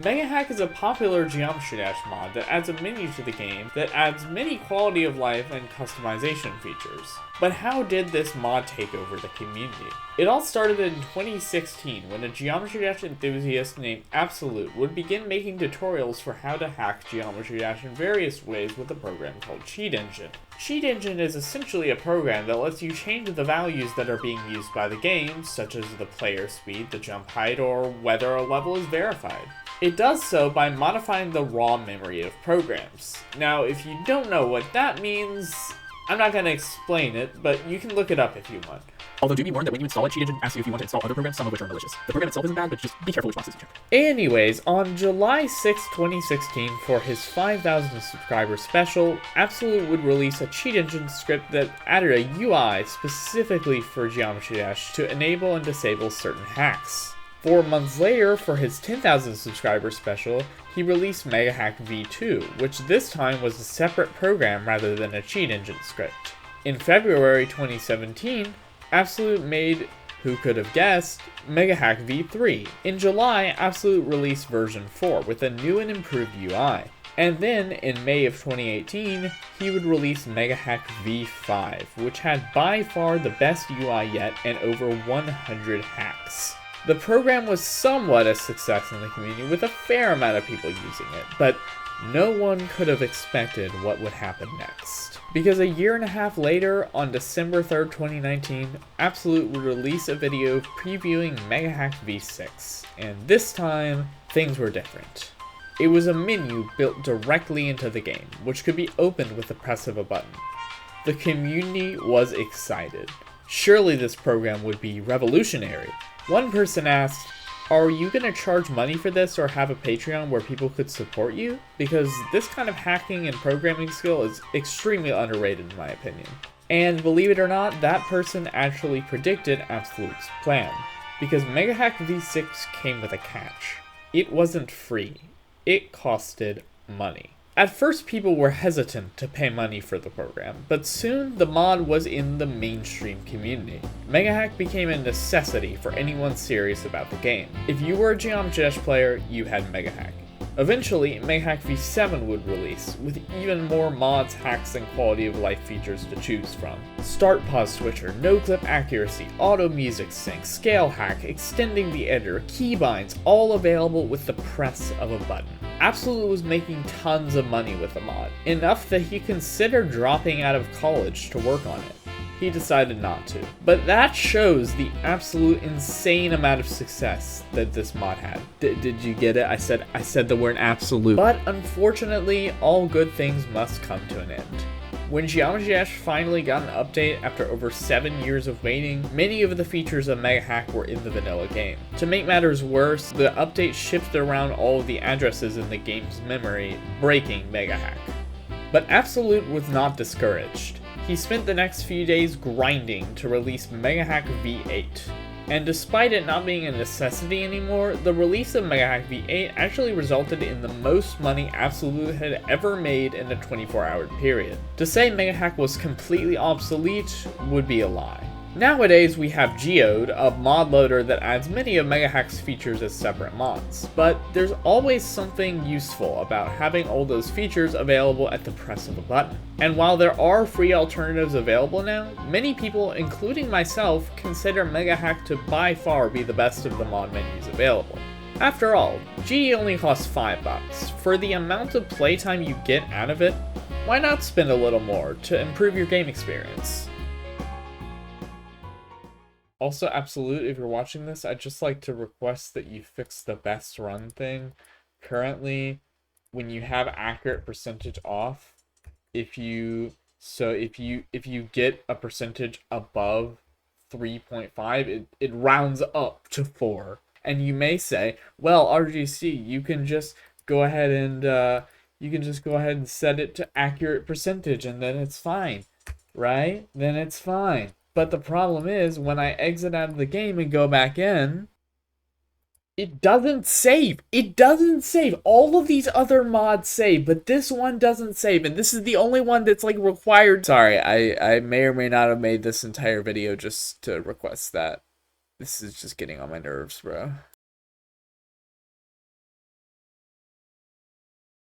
Megahack is a popular Geometry Dash mod that adds a menu to the game that adds many quality of life and customization features. But how did this mod take over the community? It all started in 2016 when a Geometry Dash enthusiast named Absolute would begin making tutorials for how to hack Geometry Dash in various ways with a program called Cheat Engine. Cheat Engine is essentially a program that lets you change the values that are being used by the game, such as the player speed, the jump height, or whether a level is verified. It does so by modifying the raw memory of programs. Now, if you don't know what that means, I'm not going to explain it, but you can look it up if you want. Although do be warned that when you install it, Cheat Engine asks you if you want to install other programs, some of which are malicious. The program itself isn't bad, but just be careful which boxes you check. Anyways, on July 6, 2016, for his 5,000 subscriber special, Absolute would release a Cheat Engine script that added a UI specifically for Geometry Dash to enable and disable certain hacks. 4 months later, for his 10,000 subscriber special, he released Megahack V2, which this time was a separate program rather than a Cheat Engine script. In February 2017, Absolute made, who could have guessed, Megahack V3. In July, Absolute released version 4 with a new and improved UI. And then, in May of 2018, he would release Megahack V5, which had by far the best UI yet and over 100 hacks. The program was somewhat a success in the community with a fair amount of people using it, but no one could have expected what would happen next. Because a year and a half later, on December 3rd, 2019, Absolute would release a video previewing Megahack V6, and this time, things were different. It was a menu built directly into the game, which could be opened with the press of a button. The community was excited. Surely this program would be revolutionary. One person asked, "Are you going to charge money for this or have a Patreon where people could support you? Because this kind of hacking and programming skill is extremely underrated in my opinion." And believe it or not, that person actually predicted Absolute's plan. Because Megahack V6 came with a catch. It wasn't free. It costed money. At first, people were hesitant to pay money for the program, but soon the mod was in the mainstream community. Megahack became a necessity for anyone serious about the game. If you were a Geometry Dash player, you had Megahack. Eventually, Megahack V7 would release, with even more mods, hacks, and quality of life features to choose from. Start pause switcher, no clip accuracy, auto music sync, scale hack, extending the editor, keybinds, all available with the press of a button. Absolute was making tons of money with the mod, enough that he considered dropping out of college to work on it. He decided not to. But that shows the absolute insane amount of success that this mod had. Did you get it? I said the word absolute. But unfortunately, all good things must come to an end. When Geometry Dash finally got an update after over 7 years of waiting, many of the features of Megahack were in the vanilla game. To make matters worse, the update shifted around all of the addresses in the game's memory, breaking Megahack. But Absolute was not discouraged. He spent the next few days grinding to release Megahack V8. And despite it not being a necessity anymore, the release of Megahack V8 actually resulted in the most money Absolute had ever made in a 24-hour period. To say Megahack was completely obsolete would be a lie. Nowadays, we have Geode, a mod loader that adds many of Megahack's features as separate mods, but there's always something useful about having all those features available at the press of a button. And while there are free alternatives available now, many people, including myself, consider Megahack to by far be the best of the mod menus available. After all, GD only costs $5. For the amount of playtime you get out of it, why not spend a little more to improve your game experience? Also, Absolute, if you're watching this, I'd just like to request that you fix the best run thing. Currently, when you have accurate percentage off, if you get a percentage above 3.5, it rounds up to 4. And you may say, well, RGC, you can just go ahead and set it to accurate percentage and then it's fine, right? Then it's fine. But the problem is, when I exit out of the game and go back in, it doesn't save. It doesn't save. All of these other mods save, but this one doesn't save. And this is the only one that's like required. Sorry, I may or may not have made this entire video just to request that. This is just getting on my nerves, bro.